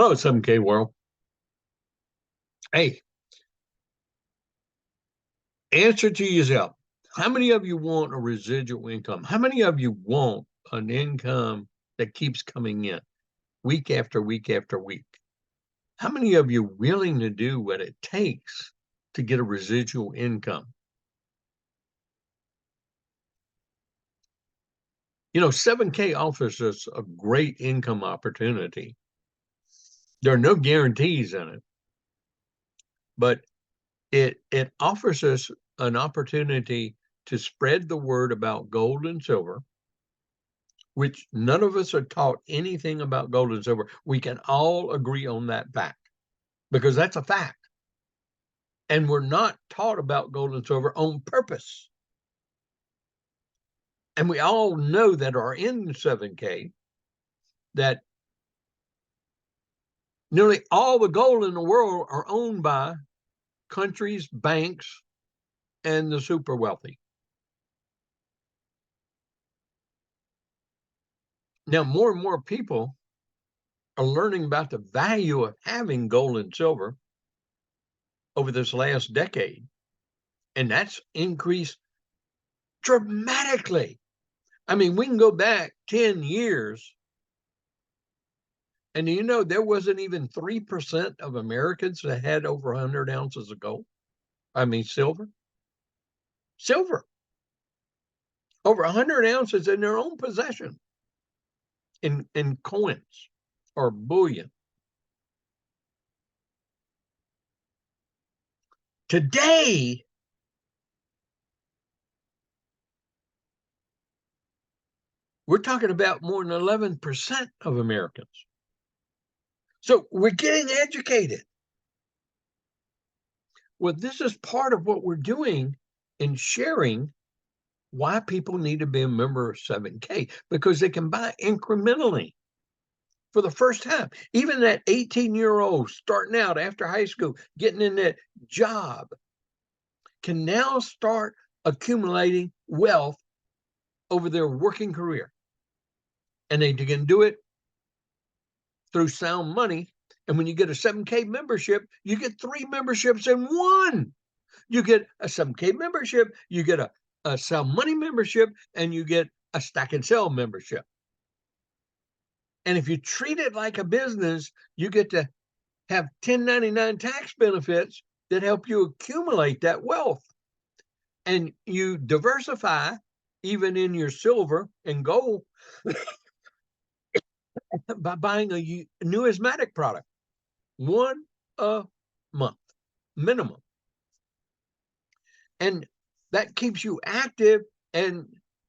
Hello, 7K world. Hey, answer to yourself. How many of you want a residual income? How many of you want an income that keeps coming in week after week after week? How many of you willing to do what it takes to get a residual income? 7K offers us a great income opportunity. There are no guarantees in it, but it offers us an opportunity to spread the word about gold and silver, which none of us are taught anything about gold and silver. We can all agree on that fact because that's a fact. And we're not taught about gold and silver on purpose. And we all know that are in 7K that nearly all the gold in the world are owned by countries, banks, and the super wealthy. Now, more and more people are learning about the value of having gold and silver over this last decade, and that's increased dramatically. I mean, we can go back 10 years, and there wasn't even 3% of Americans that had over 100 ounces of gold. I mean, silver. Over 100 ounces in their own possession in coins or bullion. Today, we're talking about more than 11% of Americans. So we're getting educated. Well, this is part of what we're doing in sharing why people need to be a member of 7K, because they can buy incrementally for the first time. Even that 18-year-old starting out after high school, getting in that job, can now start accumulating wealth over their working career. And they can do it through sound money. And when you get a 7K membership, you get 3 memberships in one. You get a 7K membership, you get a sound money membership, and you get a stack and sell membership. And if you treat it like a business, you get to have 1099 tax benefits that help you accumulate that wealth. And you diversify even in your silver and gold by buying a numismatic product, one a month minimum. And that keeps you active. And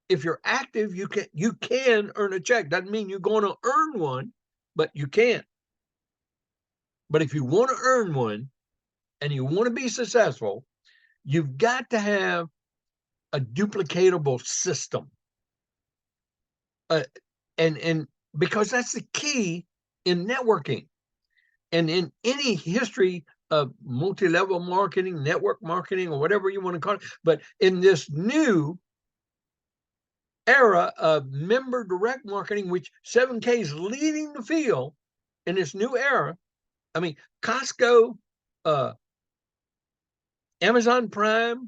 if you're active, you can earn a check. Doesn't mean you're going to earn one, but you can. But if you want to earn one and you want to be successful, you've got to have a duplicatable system. And because that's the key in networking and in any history of multi-level marketing, network marketing, or whatever you want to call it. But in this new era of member direct marketing, which 7K is leading the field in this new era. I mean, Costco, Amazon Prime,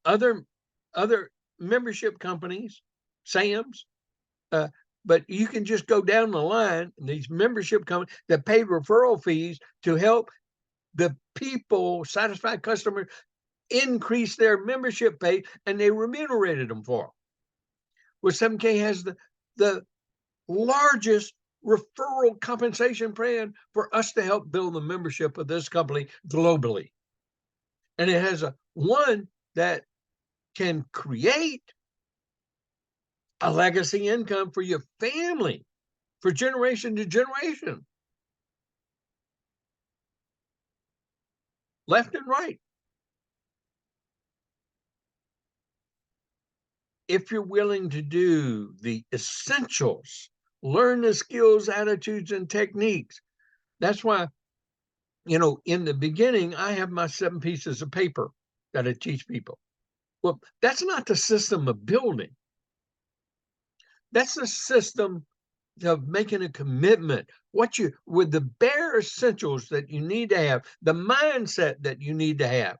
other membership companies, Sam's, but you can just go down the line, these membership companies that pay referral fees to help the people, satisfied customers, increase their membership pay, and they remunerated them for it. Well, 7K has the largest referral compensation plan for us to help build the membership of this company globally. And it has one that can create a legacy income for your family for generation to generation, left and right. If you're willing to do the essentials, learn the skills, attitudes, and techniques. That's why, in the beginning, I have my 7 pieces of paper that I teach people. Well, that's not the system of building. That's the system of making a commitment, what you, with the bare essentials that you need to have, the mindset that you need to have.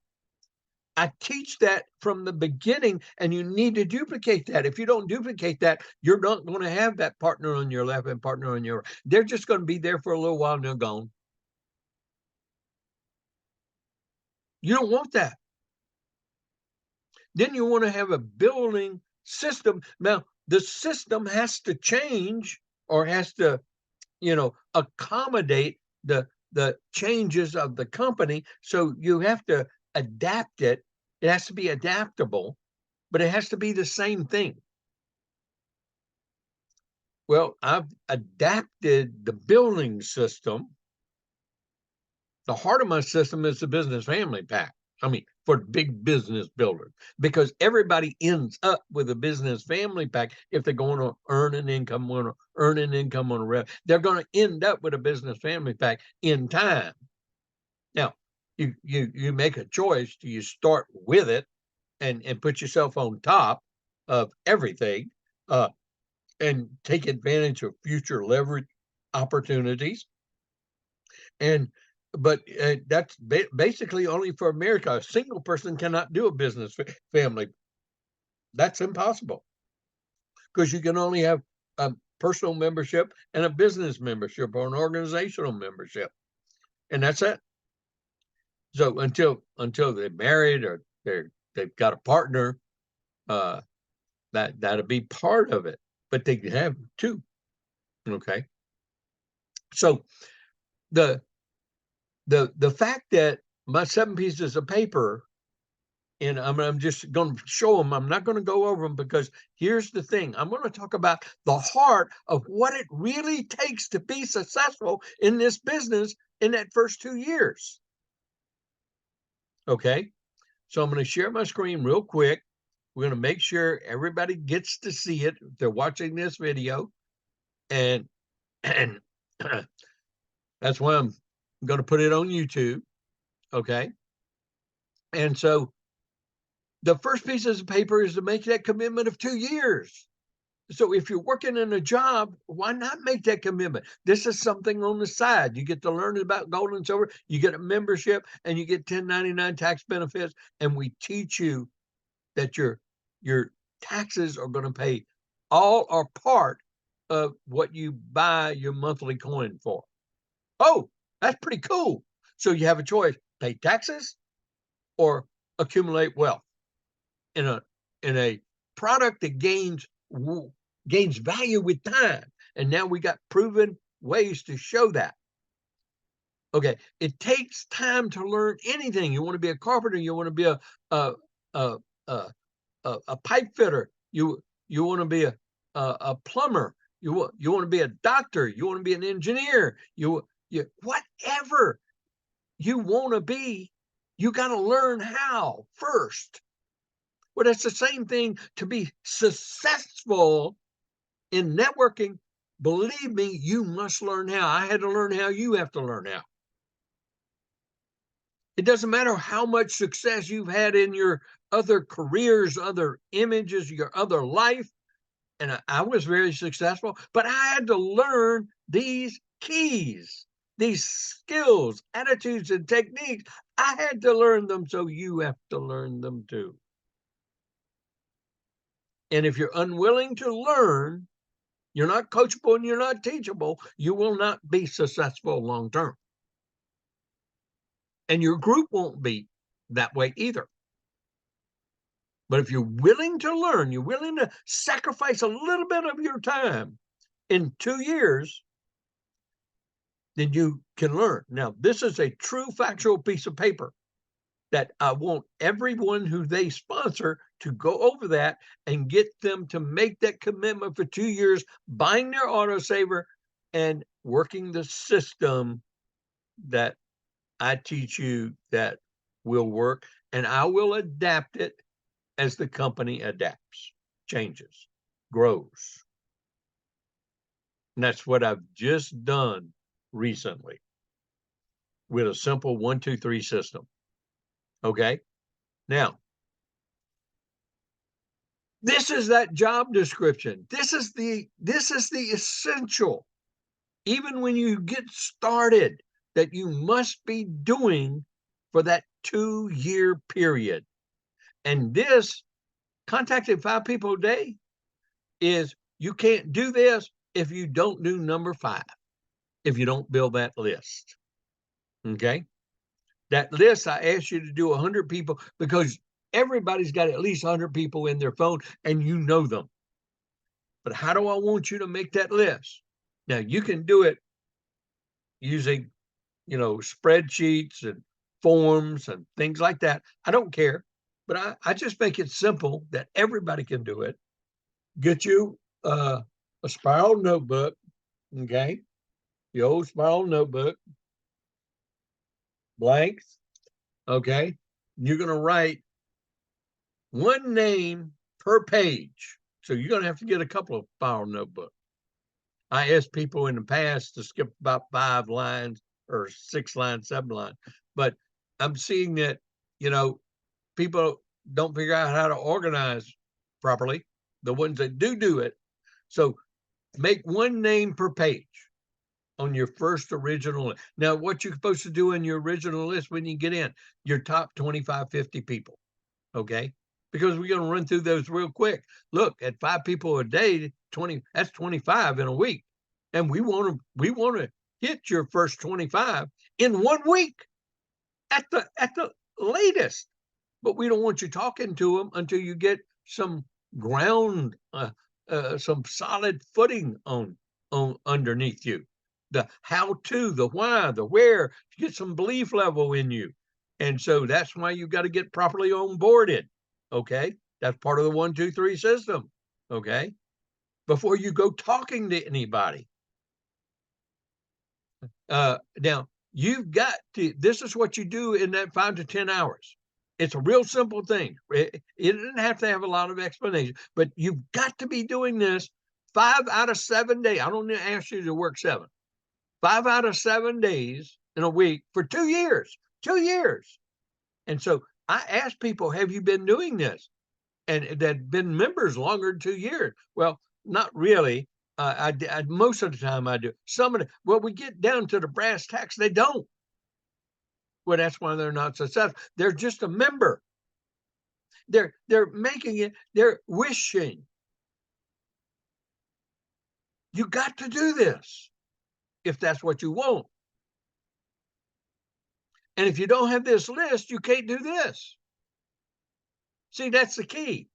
I teach that from the beginning, and you need to duplicate that. If you don't duplicate that, you're not going to have that partner on your left and partner on your right. They're just going to be there for a little while and they're gone. You don't want that. Then you want to have a building system. Now, the system has to change, or has to, accommodate the changes of the company. So you have to adapt it. It has to be adaptable, but it has to be the same thing. Well, I've adapted the building system. The heart of my system is the business family pack. I mean, for big business builders, because everybody ends up with a business family pack. If they're going to earn an income, on a rev, they're going to end up with a business family pack in time. Now, you make a choice. Do you start with it and put yourself on top of everything, and take advantage of future leverage opportunities? But that's basically only for America. A single person cannot do a business family. That's impossible, because you can only have a personal membership and a business membership, or an organizational membership, and that's it. So until they're married, or they've got a partner, that'll be part of it. But they have two. Okay. So the fact that my 7 pieces of paper, and I'm just going to show them, I'm not going to go over them, because here's the thing. I'm going to talk about the heart of what it really takes to be successful in this business in that first 2 years. Okay. So I'm going to share my screen real quick. We're going to make sure everybody gets to see it if they're watching this video. And that's why I'm going to put it on YouTube. Okay. And so the first pieces of paper is to make that commitment of 2 years. So if you're working in a job, why not make that commitment? This is something on the side. You get to learn about gold and silver, you get a membership, and you get 1099 tax benefits. And we teach you that your taxes are going to pay all or part of what you buy your monthly coin for. Oh, that's pretty cool. So you have a choice: pay taxes or accumulate wealth in a product that gains value with time. And now we got proven ways to show that. Okay, it takes time to learn anything. You want to be a carpenter, you want to be a pipe fitter, you want to be a plumber, you want to be a doctor, you want to be an engineer, you whatever you want to be, you got to learn how first. Well, it's the same thing to be successful in networking. Believe me, you must learn how. I had to learn how. You have to learn how. It doesn't matter how much success you've had in your other careers, other images, your other life. And I was very successful, but I had to learn these keys, these skills, attitudes, and techniques. I had to learn them, so you have to learn them too. And if you're unwilling to learn, you're not coachable and you're not teachable, you will not be successful long term. And your group won't be that way either. But if you're willing to learn, you're willing to sacrifice a little bit of your time in 2 years, then you can learn. Now, this is a true factual piece of paper that I want everyone who they sponsor to go over that and get them to make that commitment for 2 years, buying their autosaver and working the system that I teach you that will work. And I will adapt it as the company adapts, changes, grows. And that's what I've just done recently with a simple 1, 2, 3 system. Okay. Now, This is that job description. This is the essential, even when you get started, that you must be doing for that 2-year period. And this, contacting 5 people a day, is, you can't do this if you don't do number 5, if you don't build that list. Okay? That list, I asked you to do 100 people because everybody's got at least 100 people in their phone and you know them. But how do I want you to make that list? Now, you can do it using, spreadsheets and forms and things like that. I don't care, but I just make it simple that everybody can do it. Get you a spiral notebook, okay? The old spiral notebook, blanks, okay? You're going to write one name per page. So you're going to have to get a couple of spiral notebooks. I asked people in the past to skip about 5 lines or 6 lines, 7 lines, but I'm seeing that, people don't figure out how to organize properly, the ones that do it. So make one name per page on your first original list. Now, what you're supposed to do in your original list when you get in, your top 25, 50 people, okay? Because we're going to run through those real quick. Look, at 5 people a day, 20, that's 25 in a week. And we want to hit your first 25 in 1 week at the latest. But we don't want you talking to them until you get some ground, some solid footing on underneath you. The how to, the why, the where, to get some belief level in you. And so that's why you got to get properly onboarded. Okay. That's part of the 1, 2, 3 system. Okay. Before you go talking to anybody. Now you've got to, this is what you do in that 5 to 10 hours. It's a real simple thing. It doesn't have to have a lot of explanation, but you've got to be doing this 5 out of 7 days. I don't ask you to work 7. 5 out of 7 days in a week for 2 years. 2 years. And so I ask people, have you been doing this? And that been members longer than 2 years. Well, not really. I most of the time I do. Some of the, well, we get down to the brass tacks, they don't. Well, that's why they're not successful. They're just a member. They're making it, they're wishing. You got to do this if that's what you want. And if you don't have this list, you can't do this. See, that's the key.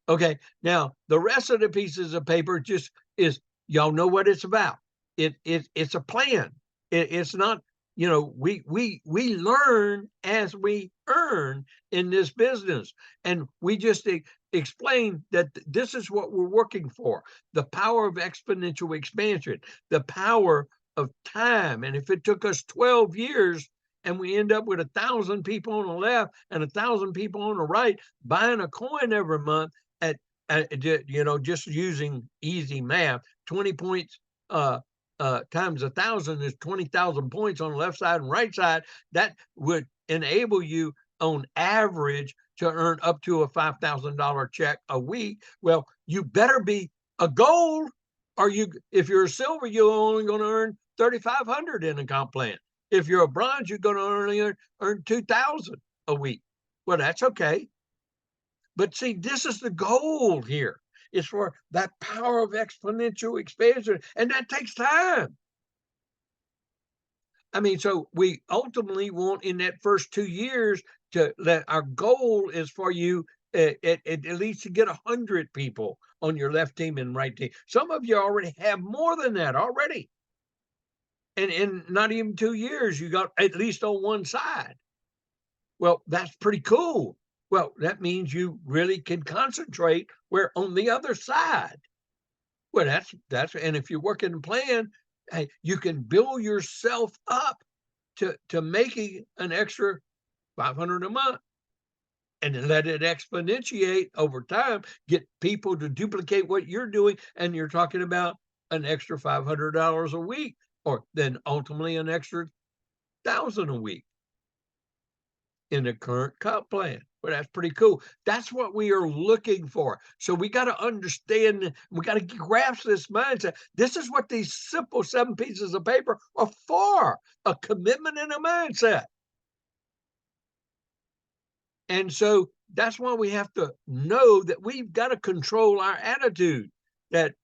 Okay, now the rest of the pieces of paper just is, y'all know what it's about. It's a plan. It's not, we learn as we earn in this business, and we just explain that this is what we're working for: the power of exponential expansion, the power of time. And if it took us 12 years and we end up with 1,000 people on the left and 1,000 people on the right buying a coin every month at just using easy math, 20 points times 1,000 is 20,000 points on the left side and right side. That would enable you on average to earn up to a $5,000 check a week. Well, you better be a gold, or if you're a silver, you're only going to earn 3,500 in a comp plan. If you're a bronze, you're going to only earn 2,000 a week. Well, that's okay. But see, this is the goal here. It's for that power of exponential expansion, and that takes time. I mean, so we ultimately want in that first 2 years to let our goal is for you at least to get 100 people on your left team and right team. Some of you already have more than that already. And in not even 2 years, you got at least on one side. Well, that's pretty cool. Well, that means you really can concentrate where on the other side. Well, that's and if you work in a plan, hey, you can build yourself up to making an extra 500 a month, and then let it exponentiate over time. Get people to duplicate what you're doing, and you're talking about an extra $500 a week, or then ultimately an extra 1,000 a week in the current comp plan. Well, that's pretty cool. That's what we are looking for. So we got to understand, we got to grasp this mindset. This is what these simple 7 pieces of paper are for, a commitment and a mindset. And so that's why we have to know that we've got to control our attitude, that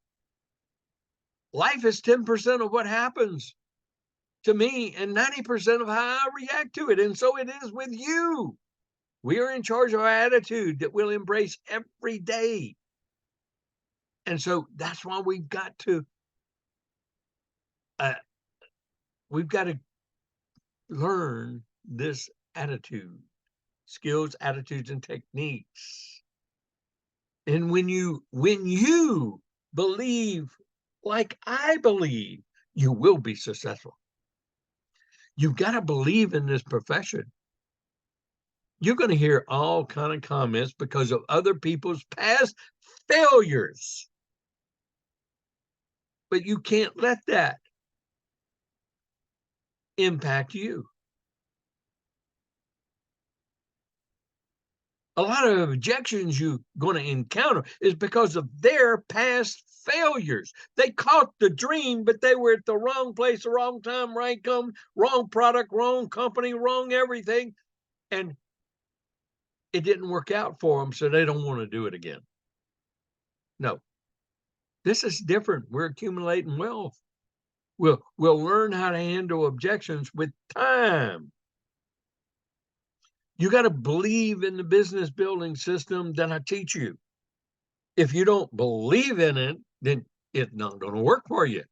life is 10% of what happens to me and 90% of how I react to it. And so it is with you. We are in charge of our attitude that we'll embrace every day. And so that's why we've got to learn this attitude, skills, attitudes, and techniques. And when you believe like I believe, you will be successful. You've got to believe in this profession. You're going to hear all kind of comments because of other people's past failures. But you can't let that impact you. A lot of objections you're going to encounter is because of their past failures. They caught the dream, but they were at the wrong place, the wrong time, wrong product, wrong company, wrong everything. And it didn't work out for them, so they don't want to do it again. No, this is different. We're accumulating wealth. We'll learn how to handle objections with time. You got to believe in the business building system that I teach you. If you don't believe in it, then it's not going to work for you.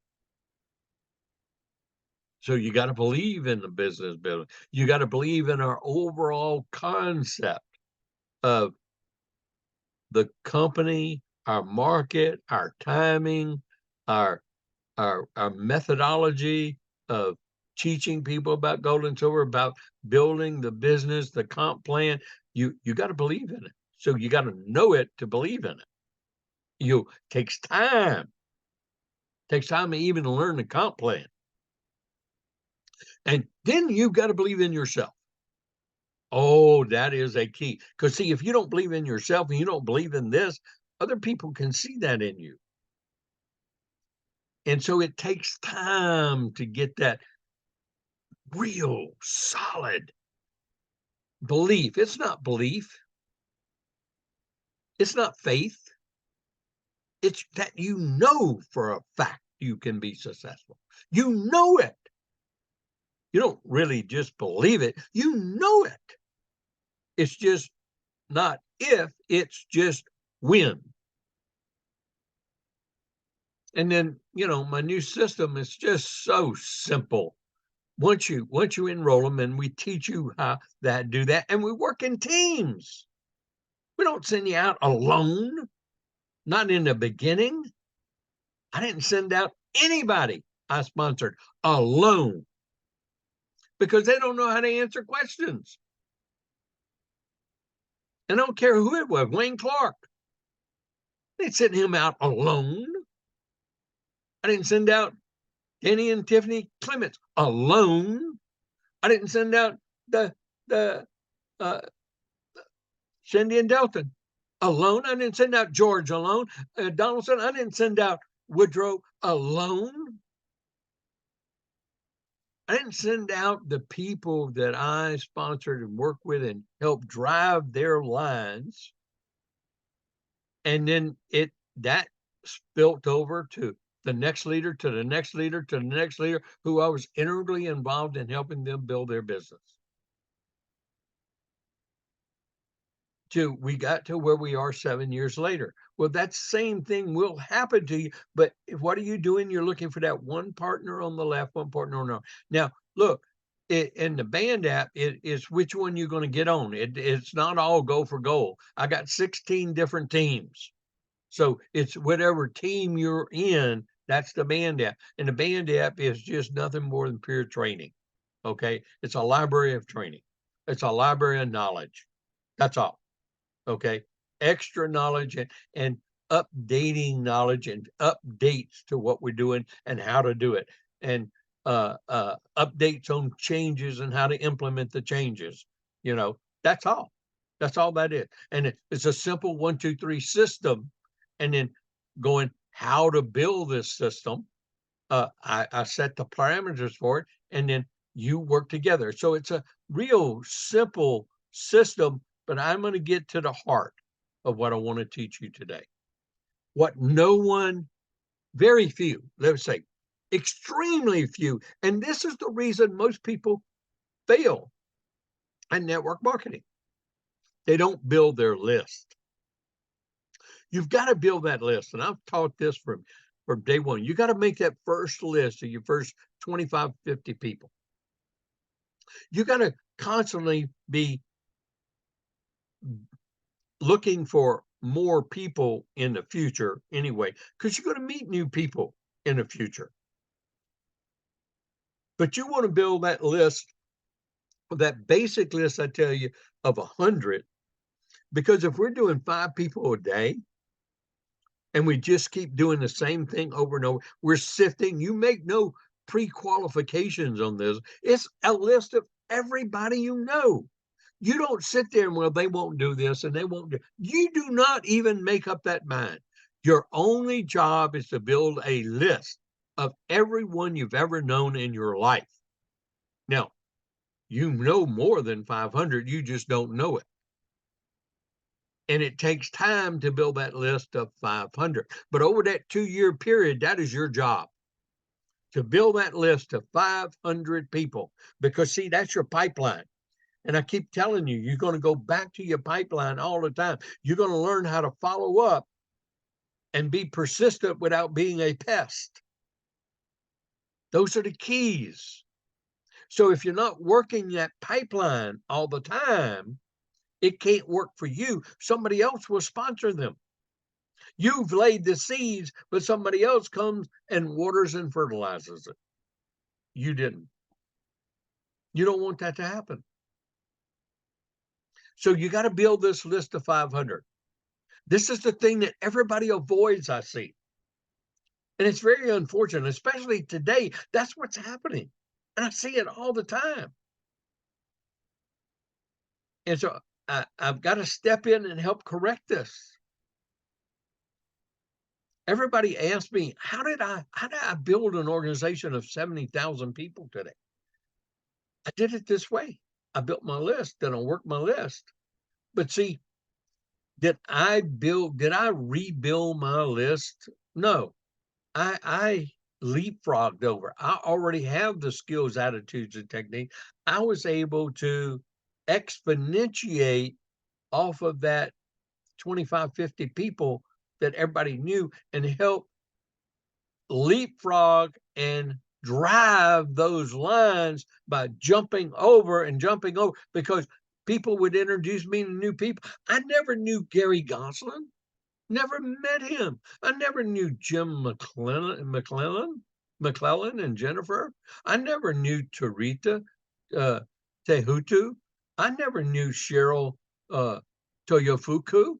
So you got to believe in the business building. You got to believe in our overall concept of the company, our market, our timing, our methodology of teaching people about gold and silver, about building the business, the comp plan. You got to believe in it. So you got to know it to believe in it. Takes time. Takes time to even learn the comp plan. And then you've got to believe in yourself. Oh, that is a key. Because see, if you don't believe in yourself and you don't believe in this, other people can see that in you. And so it takes time to get that real solid belief. It's not belief. It's not faith. It's that you know for a fact you can be successful. You know it. You don't really just believe it. You know it. It's just not if, it's just when. And then, my new system is just so simple. Once you enroll them, and we teach you how to do that, and we work in teams. We don't send you out alone. Not in the beginning. I didn't send out anybody I sponsored alone because they don't know how to answer questions. And I don't care who it was, Wayne Clark. They sent him out alone. I didn't send out Danny and Tiffany Clements alone. I didn't send out the Cindy and Delton alone. I didn't send out George alone. Donaldson, I didn't send out Woodrow alone. I didn't send out the people that I sponsored and worked with and helped drive their lines. And then that spilt over to the next leader, to the next leader, to the next leader, who I was integrally involved in helping them build their business. We got to where we are 7 years later. Well, that same thing will happen to you. But what are you doing? You're looking for that one partner on the left, one partner on the right. Now, look, in the band app, it is which one you're going to get on. It's not all go for gold. I got 16 different teams. So it's whatever team you're in, that's the band app. And the band app is just nothing more than pure training. Okay. It's a library of training. It's a library of knowledge. That's all. Okay. Extra knowledge and updating knowledge and updates to what we're doing and how to do it. And updates on changes and how to implement the changes. That's all. That's all that is. And it's a simple 1, 2, 3 system. And then going how to build this system. I set the parameters for it, and then you work together. So it's a real simple system, but I'm going to get to the heart of what I want to teach you today. What no one, very few, let's say extremely few, and this is the reason most people fail at network marketing. They don't build their list. You've got to build that list. And I've taught this from day one. You got to make that first list of your first 25, 50 people. You got to constantly be looking for more people in the future anyway, because you're going to meet new people in the future. But you want to build that list, that basic list I tell you, of 100, because if we're doing 5 people a day, and we just keep doing the same thing over and over, we're sifting. You make no pre-qualifications on this. It's a list of everybody you know. You don't sit there and, well, they won't do this and they won't do. You do not even make up that mind. Your only job is to build a list of everyone you've ever known in your life. Now, you know more than 500, you just don't know it. And it takes time to build that list of 500. But over that 2-year period, that is your job, to build that list of 500 people. Because, see, that's your pipeline. And I keep telling you, you're going to go back to your pipeline all the time. You're going to learn how to follow up and be persistent without being a pest. Those are the keys. So if you're not working that pipeline all the time, it can't work for you. Somebody else will sponsor them. You've laid the seeds, but somebody else comes and waters and fertilizes it. You didn't. You don't want that to happen. So you got to build this list of 500. This is the thing that everybody avoids, I see. And it's very unfortunate, especially today. That's what's happening. And I see it all the time. And so I've got to step in and help correct this. Everybody asks me, how did I build an organization of 70,000 people today? I did it this way. I built my list, then I worked my list. But see, did I rebuild my list? No. I leapfrogged over. I already have the skills, attitudes, and technique. I was able to exponentiate off of that 25, 50 people that everybody knew and help leapfrog and drive those lines by jumping over, because people would introduce me to new people. I never knew Gary Gosselin, never met him. I never knew Jim McClellan and Jennifer. I never knew Tarita Tehutu. I never knew Cheryl Toyofuku.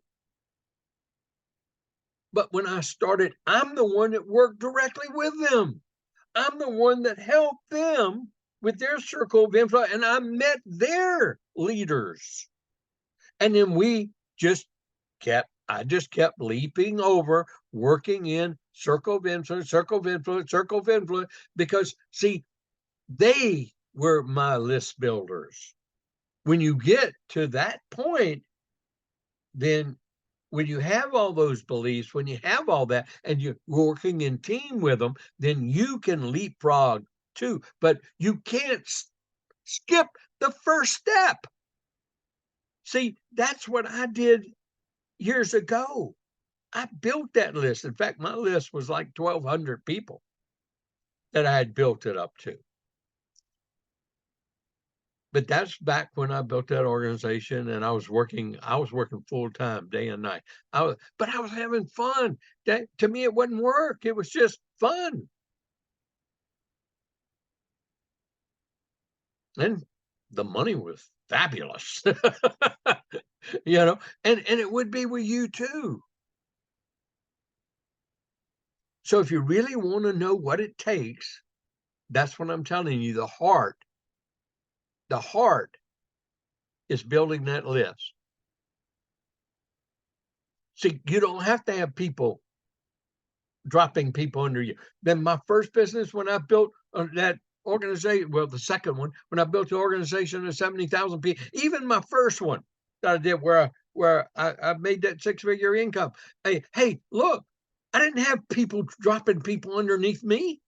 But when I started, I'm the one that worked directly with them. I'm the one that helped them with their circle of influence, and I met their leaders. And then I just kept leaping over, working in circle of influence, because, see, they were my list builders. When you get to that point, then when you have all those beliefs, when you have all that, and you're working in team with them, then you can leapfrog too. But you can't skip the first step. See, that's what I did years ago. I built that list. In fact, my list was like 1,200 people that I had built it up to. But that's back when I built that organization, and I was working full time, day and night. But I was having fun. To me, it wasn't work. It was just fun. And the money was fabulous. And it would be with you too. So if you really want to know what it takes, that's what I'm telling you. The heart is building that list. See, you don't have to have people dropping people under you. Then my first business, when I built that organization, well, the second one, when I built the organization of 70,000 people, even my first one that I did where I made that 6-figure income. Hey, look, I didn't have people dropping people underneath me.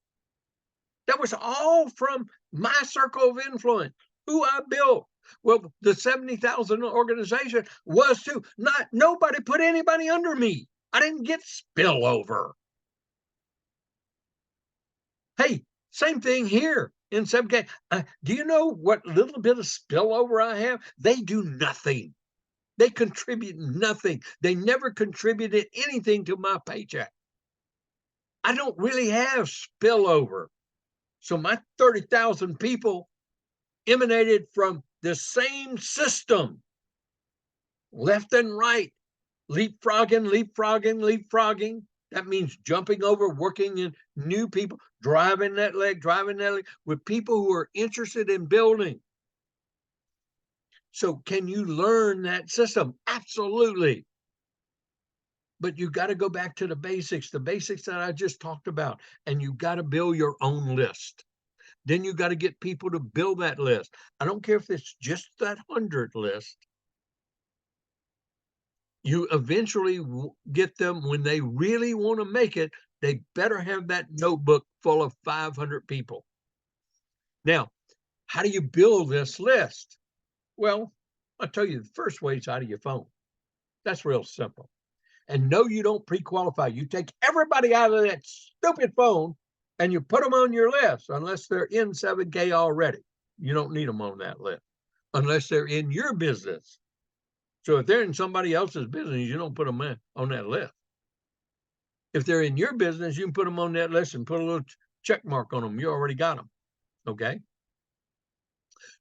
That was all from my circle of influence, who I built. Well, the 70,000 organization was too. Nobody put anybody under me. I didn't get spillover. Hey, same thing here in 7K. Do you know what little bit of spillover I have? They do nothing. They contribute nothing. They never contributed anything to my paycheck. I don't really have spillover. So my 30,000 people emanated from the same system, left and right, leapfrogging. That means jumping over, working in new people, driving that leg with people who are interested in building. So can you learn that system? Absolutely. But you got to go back to the basics that I just talked about, and you got to build your own list. Then you got to get people to build that list. I don't care if it's just that 100 list. You eventually get them when they really want to make it. They better have that notebook full of 500 people. Now, how do you build this list? Well, I'll tell you, the first way is out of your phone. That's real simple. And no, you don't pre-qualify. You take everybody out of that stupid phone and you put them on your list unless they're in 7K already. You don't need them on that list unless they're in your business. So if they're in somebody else's business, you don't put them on that list. If they're in your business, you can put them on that list and put a little check mark on them. You already got them. Okay.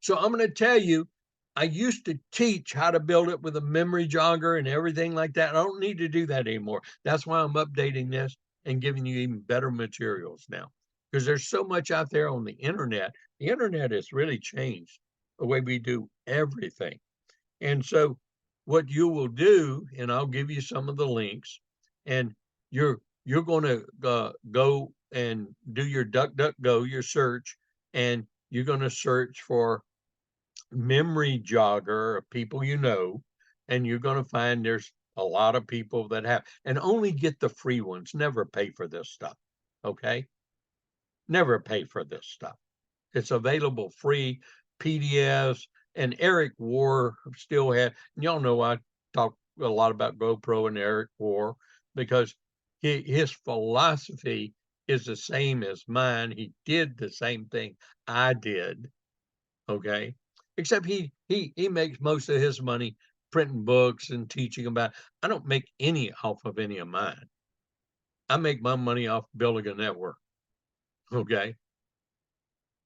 So I'm going to tell you, I used to teach how to build it with a memory jogger and everything like that. I don't need to do that anymore. That's why I'm updating this and giving you even better materials now, because there's so much out there on the internet. The internet has really changed the way we do everything. And so what you will do, and I'll give you some of the links, and you're going to go and do your DuckDuckGo, your search, and you're going to search for memory jogger of people you know, and you're going to find there's a lot of people that have, and only get the free ones. Never pay for this stuff. Okay. Never pay for this stuff. It's available free, PDFs, and Eric War still had, y'all know I talk a lot about GoPro and Eric War because his philosophy is the same as mine. He did the same thing I did. Okay. Except he makes most of his money printing books and teaching about. I don't make any off of any of mine. I make my money off building a network. Okay.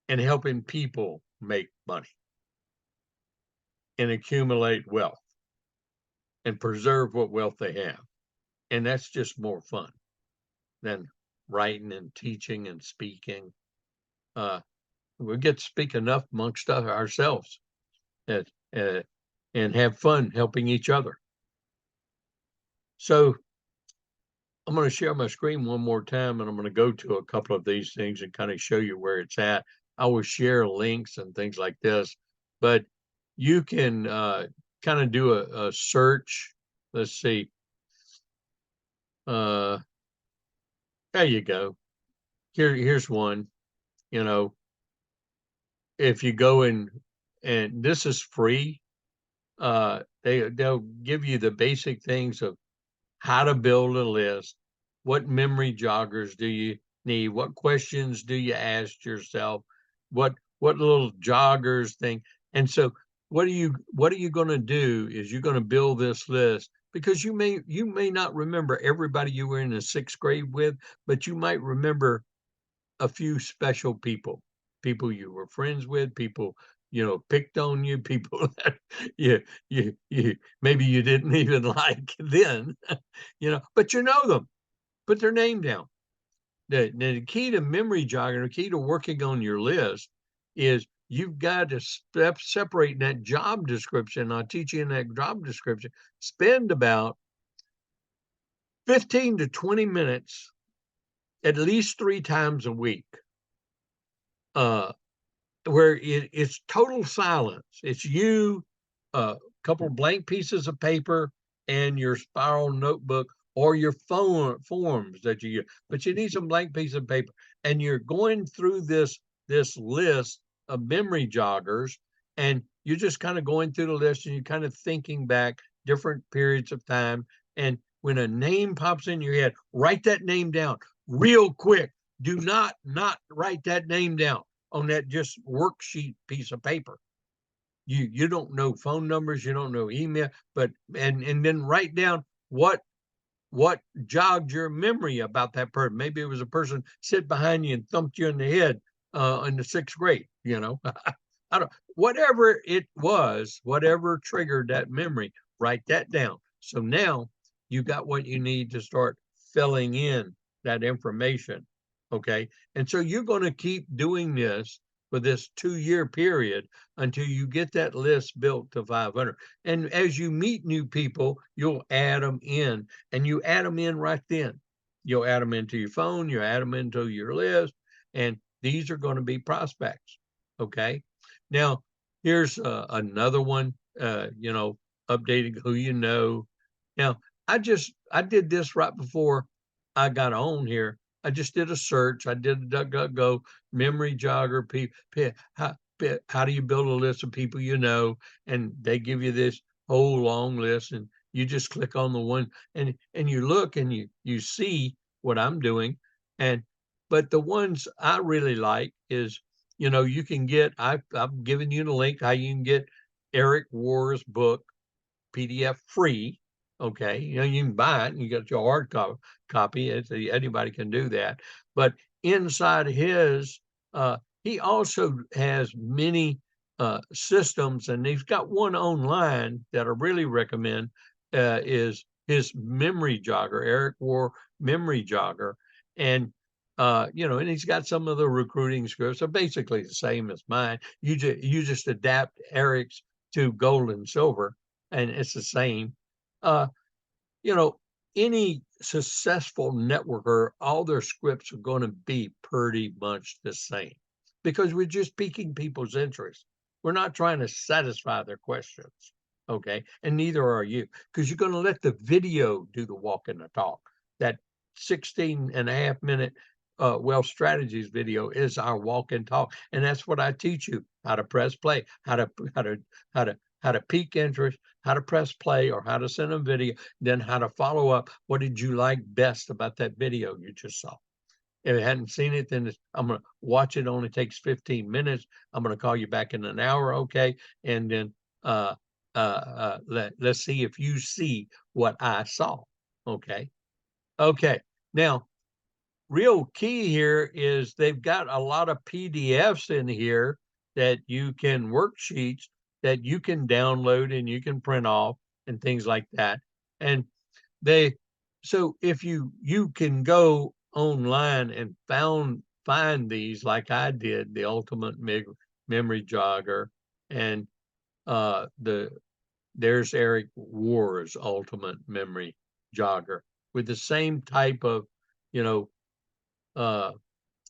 And helping people make money and accumulate wealth and preserve what wealth they have. And that's just more fun than writing and teaching and speaking. We get to speak enough amongst ourselves and have fun helping each other. So I'm going to share my screen one more time, and I'm going to go to a couple of these things and kind of show you where it's at. I will share links and things like this, but you can kind of do a search. Let's see. There you go. Here's one. You know, if you go in, and this is free, they'll give you the basic things of how to build a list, what memory joggers do you need, what questions do you ask yourself, what little joggers thing. And so what are you going to do is you're going to build this list, because you may not remember everybody you were in the 6th grade with, but you might remember a few special people you were friends with, people picked on you, people that you maybe you didn't even like then, but you know them. Put their name down. The key to memory jogging, the key to working on your list, is you've got to separate that job description. I'll teach you in that job description. Spend about 15 to 20 minutes at least 3 times a week, where it's total silence. It's you, a couple of blank pieces of paper, and your spiral notebook or your phone forms that you use. But you need some blank piece of paper, and you're going through this list of memory joggers, and you're just kind of going through the list, and you're kind of thinking back different periods of time. And when a name pops in your head, write that name down real quick. Do not write that name down on that just worksheet piece of paper. You don't know phone numbers, you don't know email, but and then write down what jogged your memory about that person. Maybe it was a person sit behind you and thumped you in the head in the 6th grade. I don't, whatever it was, whatever triggered that memory, write that down. So now you got what you need to start filling in that information. Okay. And so you're going to keep doing this for this 2-year period until you get that list built to 500. And as you meet new people, you'll add them in, and you add them in right then. You'll add them into your phone, you add them into your list, and these are going to be prospects. Okay. Now, here's another one, updating who you know. Now, I did this right before I got on here. I just did a search. I did a DuckDuckGo memory jogger. How do you build a list of people you know? And they give you this whole long list, and you just click on the one, and you look, and you see what I'm doing. But the ones I really like is, you can get, I've given you the link how you can get Eric War's book PDF free. Okay, you can buy it and you get your hard copy. Anybody can do that. But inside his, he also has many systems, and he's got one online that I really recommend, is his memory jogger, Eric War memory jogger. And and he's got some of the recruiting scripts. So basically the same as mine. You just adapt Eric's to gold and silver, and it's the same. Uh, you know, any successful networker, all their scripts are going to be pretty much the same, because we're just piquing people's interest. We're not trying to satisfy their questions. Okay. And neither are you, because you're going to let the video do the walk and the talk. That 16.5 minute wealth strategies video is our walk and talk. And that's what I teach you: how to press play, how to pique interest, how to press play, or how to send a video, then how to follow up. What did you like best about that video you just saw? If you hadn't seen it, then I'm going to watch it. Only takes 15 minutes. I'm going to call you back in an hour. Okay. And then let's see if you see what I saw. Okay. Okay. Now, real key here is they've got a lot of PDFs in here that you can, worksheets that you can download and you can print off and things like that. And so if you can go online and find these, like I did, the ultimate memory jogger, and there's Eric War's ultimate memory jogger with the same type of, and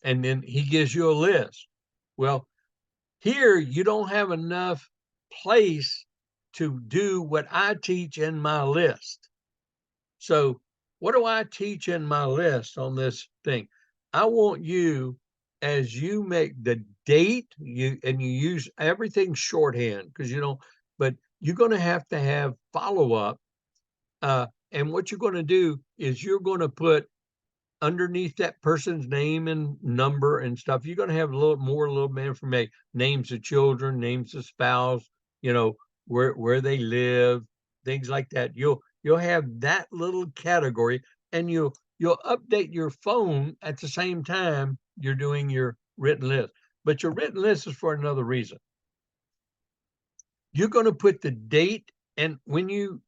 then he gives you a list. Well, here you don't have enough place to do what I teach in my list. So what do I teach in my list on this thing? I want you, as you make the date, you use everything shorthand, because but you're going to have follow-up. And what you're going to do is you're going to put underneath that person's name and number and stuff, you're going to have a little bit information: names of children, names of spouse, where they live, things like that. You'll have that little category, and you'll update your phone at the same time you're doing your written list. But your written list is for another reason. You're going to put the date, and when you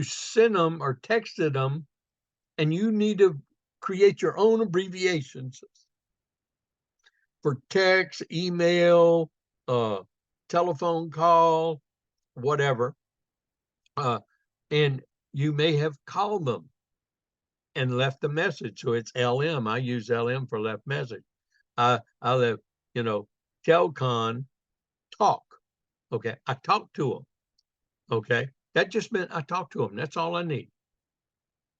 send them or texted them, and you need to create your own abbreviations for text, email, telephone call, whatever. And you may have called them and left a message. So it's LM. I use LM for left message. I left, Telcon talk. Okay. I talked to them. Okay. That just meant I talked to them. That's all I need.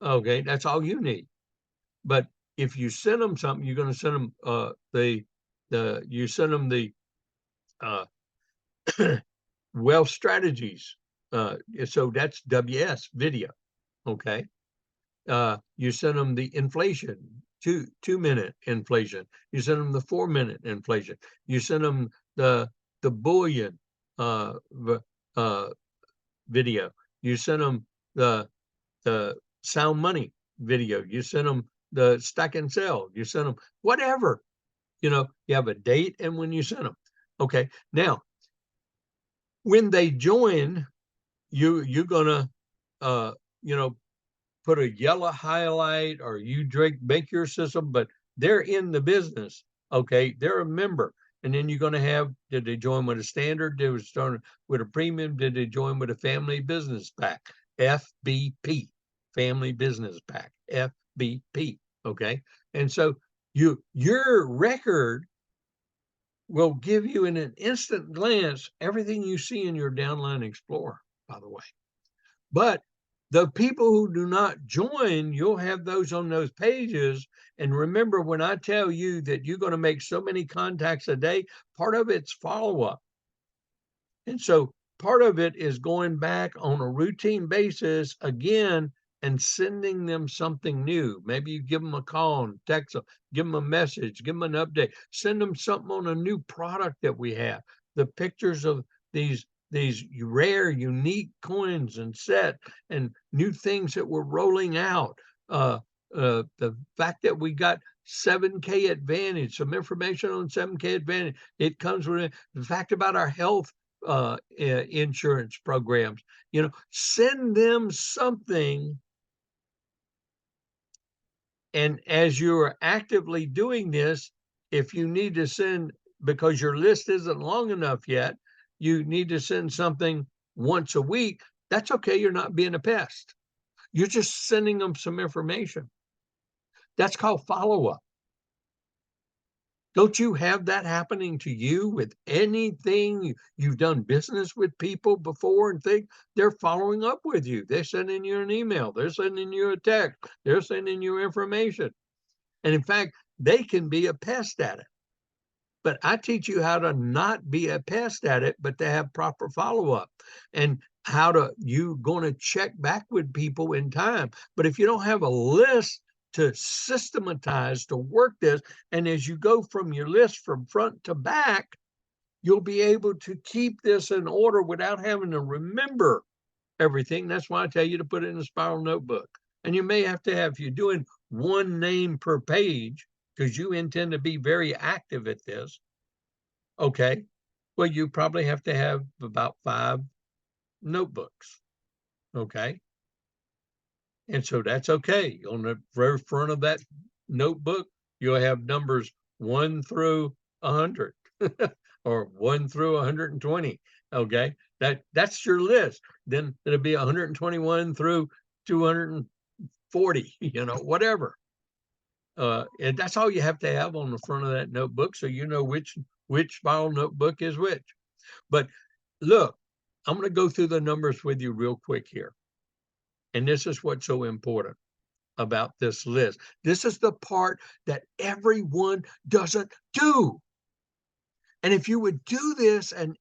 Okay. That's all you need. But if you send them something, you're going to send them you send them the uh, wealth strategies. So that's WS video. Okay. You send them the inflation, 2 minute inflation. You send them the 4 minute inflation. You send them the bullion video. You send them the sound money video. You send them the stack and sell. You send them whatever. You have a date and when you send them. Okay. Now, when they join, you're gonna put a yellow highlight or you make your system, but they're in the business. Okay. They're a member. And then you're going to have, did they join with a standard? Did they start with a premium? Did they join with a family business pack? FBP, family business pack, FBP. Okay. And so your record will give you in an instant glance everything you see in your downline explorer, by the way. But the people who do not join, you'll have those on those pages. And remember, when I tell you that you're going to make so many contacts a day, part of it's follow-up. And so part of it is going back on a routine basis again and sending them something new. Maybe you give them a call and text them, give them a message, give them an update, send them something on a new product that we have. The pictures of these rare, unique coins and set and new things that we're rolling out. The fact that we got 7K Advantage, some information on 7K Advantage. It comes with the fact about our health insurance programs. Send them something. And as you're actively doing this, if you need to send, because your list isn't long enough yet, you need to send something once a week. That's okay. You're not being a pest. You're just sending them some information. That's called follow-up. Don't you have that happening to you with anything? You've done business with people before and think they're following up with you. They're sending you an email. They're sending you a text. They're sending you information. And in fact, they can be a pest at it. But I teach you how to not be a pest at it, but to have proper follow-up and you're going to check back with people in time. But if you don't have a list to systematize, to work this, and as you go from your list from front to back, you'll be able to keep this in order without having to remember everything. That's why I tell you to put it in a spiral notebook. And you may have to have, if you're doing one name per page, because you intend to be very active at this, okay, well, you probably have to have about 5 notebooks, okay? And so that's okay. On the very front of that notebook, you'll have numbers 1 through 100 or 1 through 120, okay? That's your list. Then it'll be 121 through 240, whatever. And that's all you have to have on the front of that notebook, so you know which spiral notebook is which. But look, I'm going to go through the numbers with you real quick here. And this is what's so important about this list. This is the part that everyone doesn't do. And if you would do this and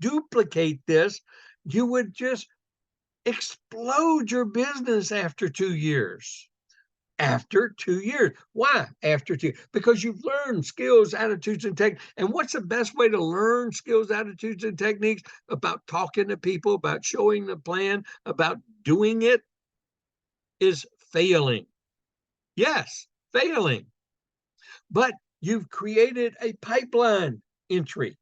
duplicate this, you would just explode your business after 2 years. After 2 years. Why after 2? Because you've learned skills, attitudes, and techniques. And what's the best way to learn skills, attitudes, and techniques? About talking to people, about showing the plan, about doing it, is failing. Yes, failing. But you've created a pipeline entry,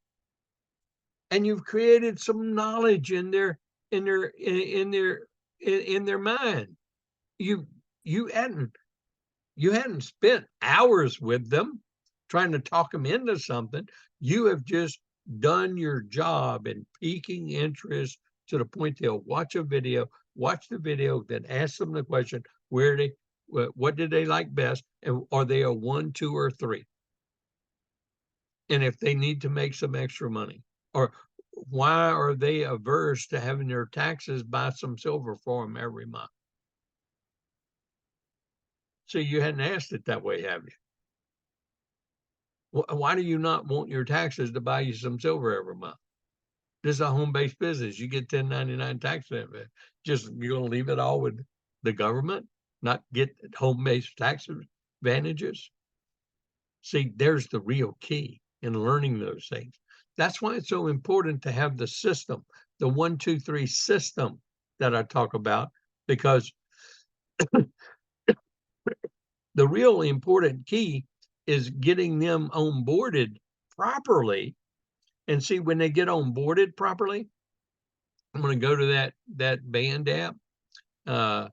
and you've created some knowledge in their mind. You hadn't spent hours with them trying to talk them into something. You have just done your job in piquing interest to the point they'll watch the video, then ask them the question, where what did they like best, and are they a 1, 2, or 3? And if they need to make some extra money, or why are they averse to having their taxes buy some silver for them every month? So you hadn't asked it that way, have you? Why do you not want your taxes to buy you some silver every month? This is a home-based business. You get 1099 tax benefit. Just you're going to leave it all with the government, not get home-based tax advantages? See, there's the real key in learning those things. That's why it's so important to have the system, the 1, 2, 3 system that I talk about, because the real important key is getting them onboarded properly. And see, when they get onboarded properly, I'm going to go to that band app. Oh,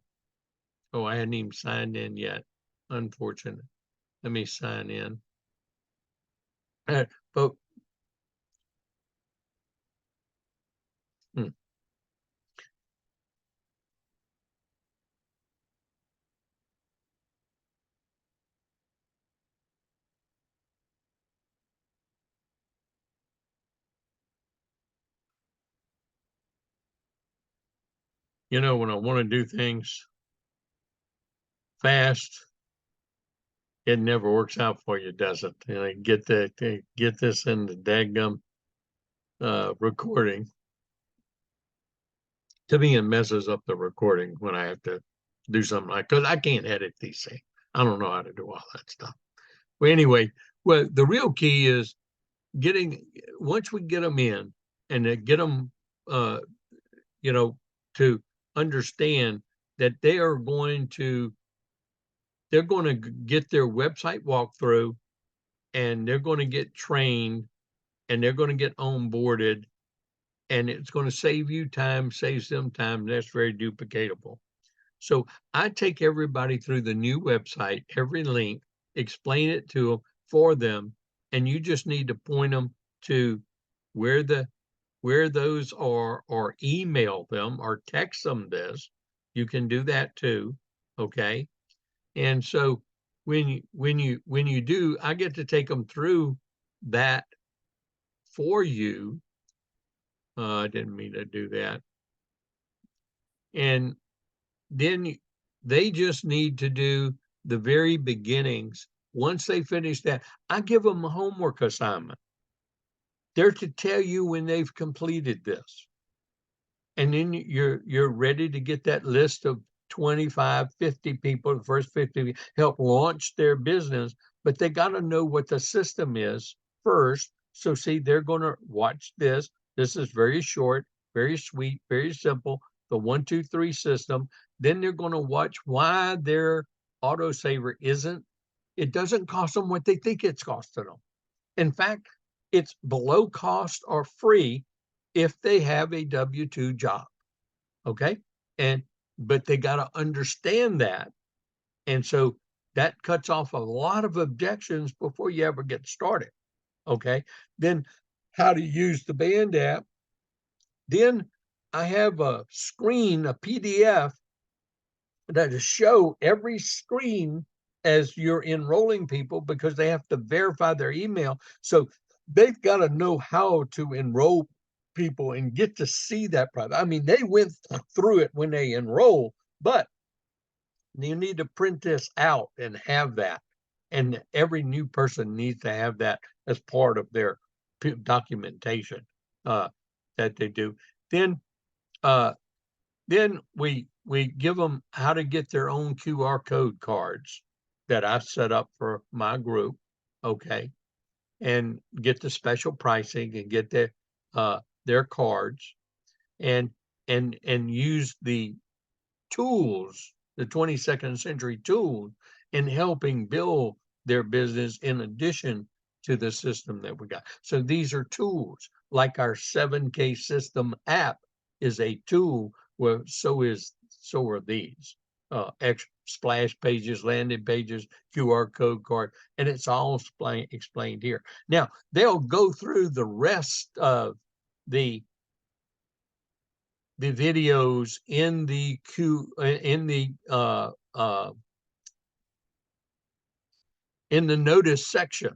I hadn't even signed in yet. Unfortunate. Let me sign in. But when I want to do things fast, it never works out for you, does it? Get this in the daggum recording. To me, it messes up the recording when I have to do something because I can't edit these things. I don't know how to do all that stuff. Well, anyway, the real key is once we get them in and get them, to understand that they're going to get their website walkthrough, and they're going to get trained, and they're going to get onboarded, and it's going to save you time, saves them time. And that's very duplicatable. So I take everybody through the new website, every link, explain it to them for them, and you just need to point them to where those are, or email them or text them this. You can do that too. Okay. And so when you do, I get to take them through that for you. I didn't mean to do that. And then they just need to do the very beginnings. Once they finish that, I give them a homework assignment. They're to tell you when they've completed this. And then you're ready to get that list of 25, 50 people, the first 50, help launch their business, but they got to know what the system is first. So see, they're going to watch this. This is very short, very sweet, very simple, the 1, 2, 3 system. Then they're going to watch why their autosaver it doesn't cost them what they think it's costing them. In fact, it's below cost or free if they have a W-2 job. Okay. But they got to understand that. And so that cuts off a lot of objections before you ever get started. Okay. Then how to use the band app. Then I have a screen, a PDF that will show every screen as you're enrolling people, because they have to verify their email. So they've got to know how to enroll people and get to see that product. I mean, they went through it when they enroll, but you need to print this out and have that. And every new person needs to have that as part of their documentation that they do. Then we give them how to get their own QR code cards that I set up for my group. Okay. And get the special pricing and get their cards, and use the tools, the 22nd century tools, in helping build their business in addition to the system that we got. So these are tools, like our 7K system app is a tool, where so are these splash pages, landing pages, QR code card, and it's all explained here. Now they'll go through the rest of the videos in the in the notice section.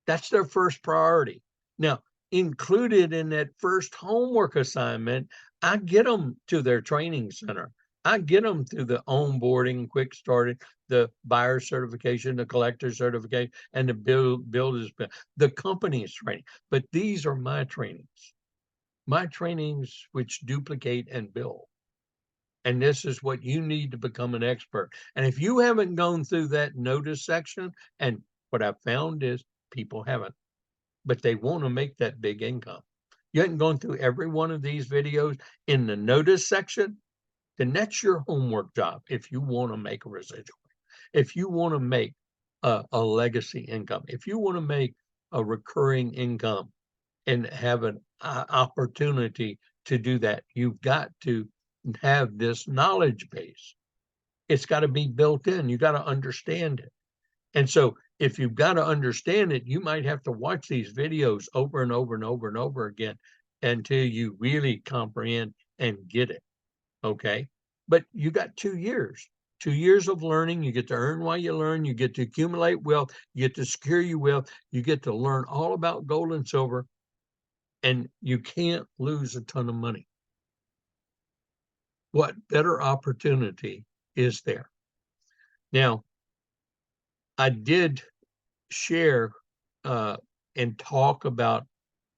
That's their first priority. Now, included in that first homework assignment, I get them to their training center. I get them through the onboarding, quick starting, the buyer certification, the collector certification, and the builder's, the company's training. But these are my trainings which duplicate and build. And this is what you need to become an expert. And if you haven't gone through that notice section, and what I've found is people haven't, but they want to make that big income. You haven't gone through every one of these videos in the notice section, then that's your homework job. If you want to make a residual, if you want to make a legacy income, if you want to make a recurring income and have an opportunity to do that, you've got to have this knowledge base. It's got to be built in. You got to understand it. And so if you've got to understand it, you might have to watch these videos over and over and over and over again until you really comprehend and get it. Okay. But you got 2 years. 2 years of learning. You get to earn while you learn. You get to accumulate wealth. You get to secure your wealth. You get to learn all about gold and silver. And you can't lose a ton of money. What better opportunity is there? Now, I did share and talk about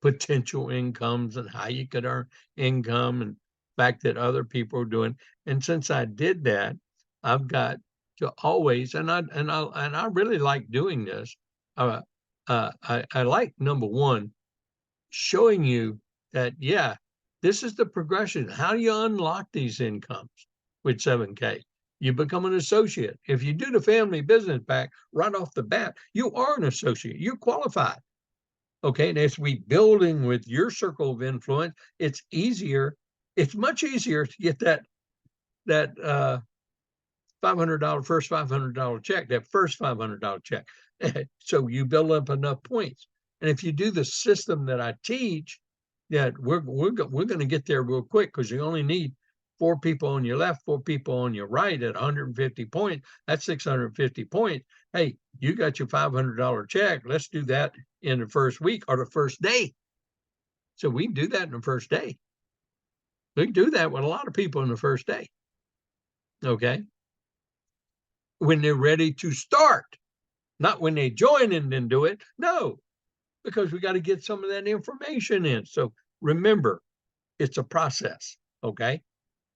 potential incomes and how you could earn income and the fact that other people are doing. And since I did that, I've got to always, and I really like doing this. I like, number one, showing you that, yeah, this is the progression. How do you unlock these incomes with 7K? You become an associate. If you do the family business pack right off the bat, you are an associate. You're qualified. Okay. And as we building with your circle of influence, it's easier. It's much easier to get that $500 first $500 check, that first $500 check. So you build up enough points. And if you do the system that I teach, that we're going to get there real quick, because you only need 4 people on your left, 4 people on your right at 150 points. That's 650 points. Hey, you got your $500 check. Let's do that in the first week or the first day. So we can do that in the first day. We can do that with a lot of people in the first day. Okay. When they're ready to start, not when they join and then do it. No, because we got to get some of that information in. So remember, it's a process. Okay.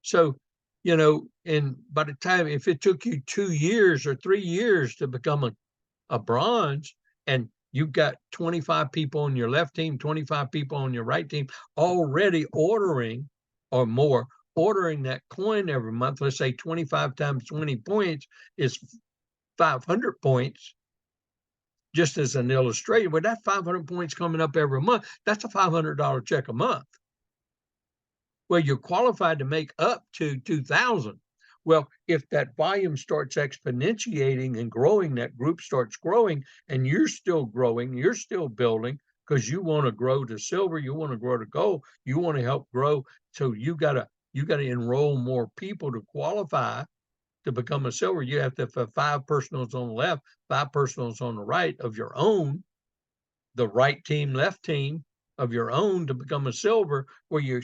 So, and by the time, if it took you 2 years or 3 years to become a bronze, and you've got 25 people on your left team, 25 people on your right team already ordering, or more, ordering that coin every month, let's say 25 times 20 points is 500 points, just as an illustration. With that 500 points coming up every month, that's a $500 check a month. Well, you're qualified to make up to 2,000. Well, if that volume starts exponentiating and growing, that group starts growing, and you're still growing, you're still building, because you want to grow to silver, you want to grow to gold, you want to help grow. So you gotta enroll more people to qualify to become a silver. You have to have 5 personals on the left, 5 personals on the right of your own, the right team, left team of your own, to become a silver, where you're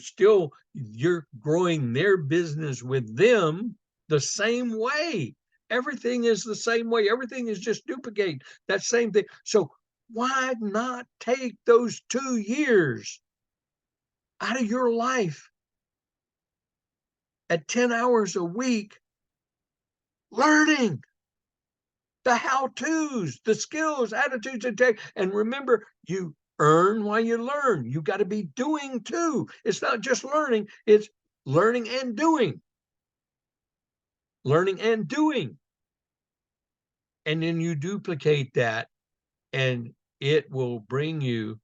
growing their business with them the same way. Everything is the same way. Everything is just duplicate that same thing. So why not take those 2 years out of your life at 10 hours a week learning the how-tos, the skills, attitudes, and tech? And remember, you earn while you learn. You got to be doing too. It's not just learning, it's learning and doing. Learning and doing. And then you duplicate that, and it will bring you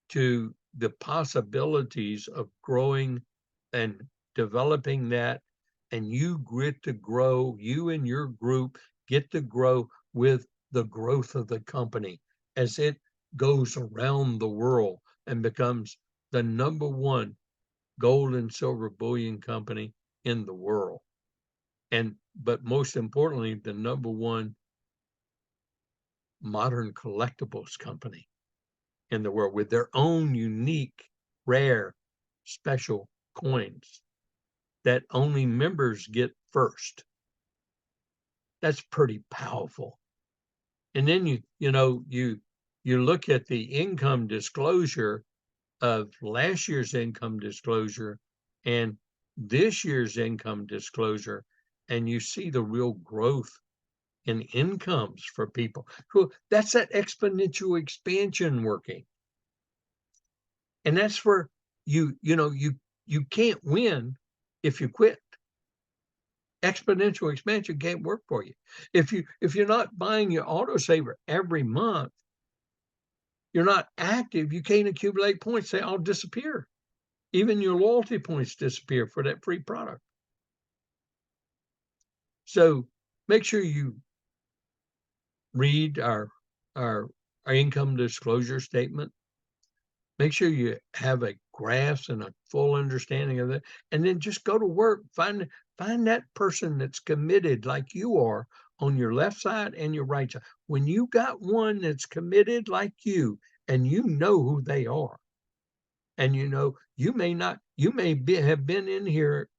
to the possibilities of growing and developing that. And you get to grow, you and your group get to grow with the growth of the company as it goes around the world and becomes the #1 gold and silver bullion company in the world. But most importantly, the #1 modern collectibles company in the world with their own unique, rare, special coins that only members get first. That's pretty powerful. And then you look at the income disclosure of last year's income disclosure and this year's income disclosure, and you see the real growth in incomes for people. That's that exponential expansion working. And that's where you can't win if you quit. Exponential expansion can't work for you. If you're not buying your autosaver every month, you're not active, you can't accumulate points. They all disappear. Even your loyalty points disappear for that free product. So make sure you read our income disclosure statement. Make sure you have a grasp and a full understanding of it, and then just go to work. Find that person that's committed like you are on your left side and your right side. When you got one that's committed like you, and you know who they are, and you may have been in here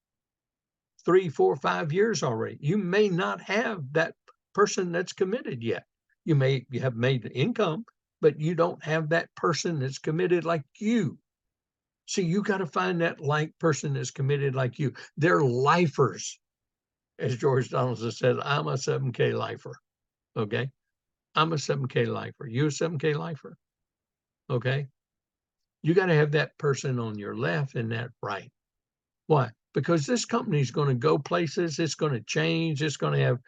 3, 4, 5 years already. You may not have that person that's committed yet. You have made income, but you don't have that person that's committed like you. So you got to find that like person that's committed like you. They're lifers. As George Donaldson says, I'm a 7K lifer. Okay. I'm a 7K lifer. You a 7K lifer. Okay. You got to have that person on your left and that right. Why? Because this company is going to go places. It's going to change. It's going to have,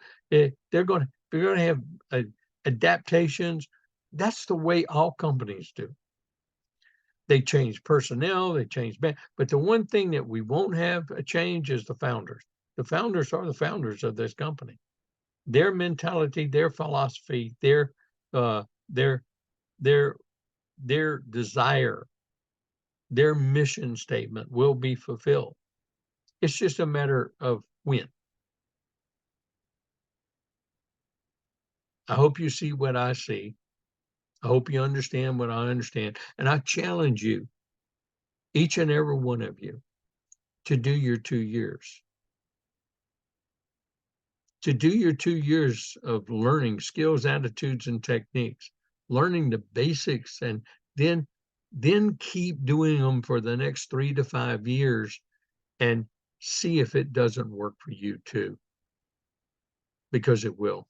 they're going to have adaptations. That's the way all companies do. They change personnel, they change, but the one thing that we won't have a change is the founders. The founders are the founders of this company. Their mentality, their philosophy, their desire, their mission statement will be fulfilled. It's just a matter of when. I hope you see what I see. I hope you understand what I understand. And I challenge you, each and every one of you, to do your 2 years. To do your 2 years of learning skills, attitudes, and techniques, learning the basics, and then keep doing them for the next 3 to 5 years and see if it doesn't work for you too, because it will.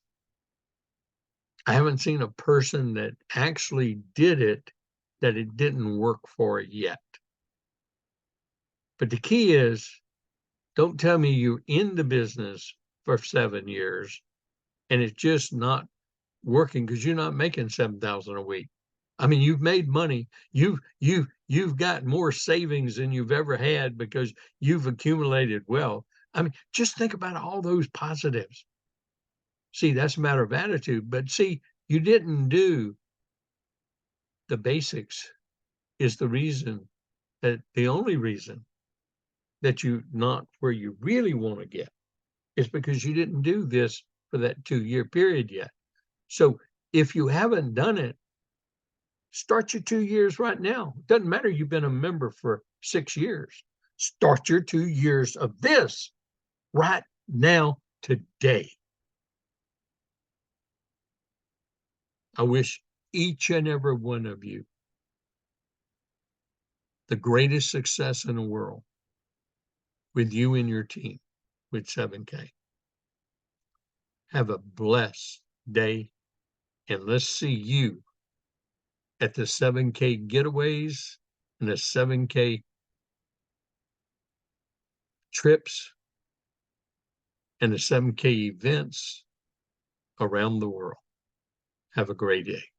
I haven't seen a person that actually did it that it didn't work for yet. But the key is, don't tell me you're in the business for 7 years and it's just not working because you're not making $7,000 a week. I mean, you've made money. You've got more savings than you've ever had because you've accumulated wealth. I mean, just think about all those positives. See, that's a matter of attitude. But see, you didn't do the basics is the only reason that you're not where you really want to get is because you didn't do this for that 2-year period yet. So if you haven't done it, start your 2 years right now. It doesn't matter you've been a member for 6 years. Start your 2 years of this right now, today. I wish each and every one of you the greatest success in the world with you and your team with 7K. Have a blessed day, and let's see you at the 7K getaways and the 7K trips and the 7K events around the world. Have a great day.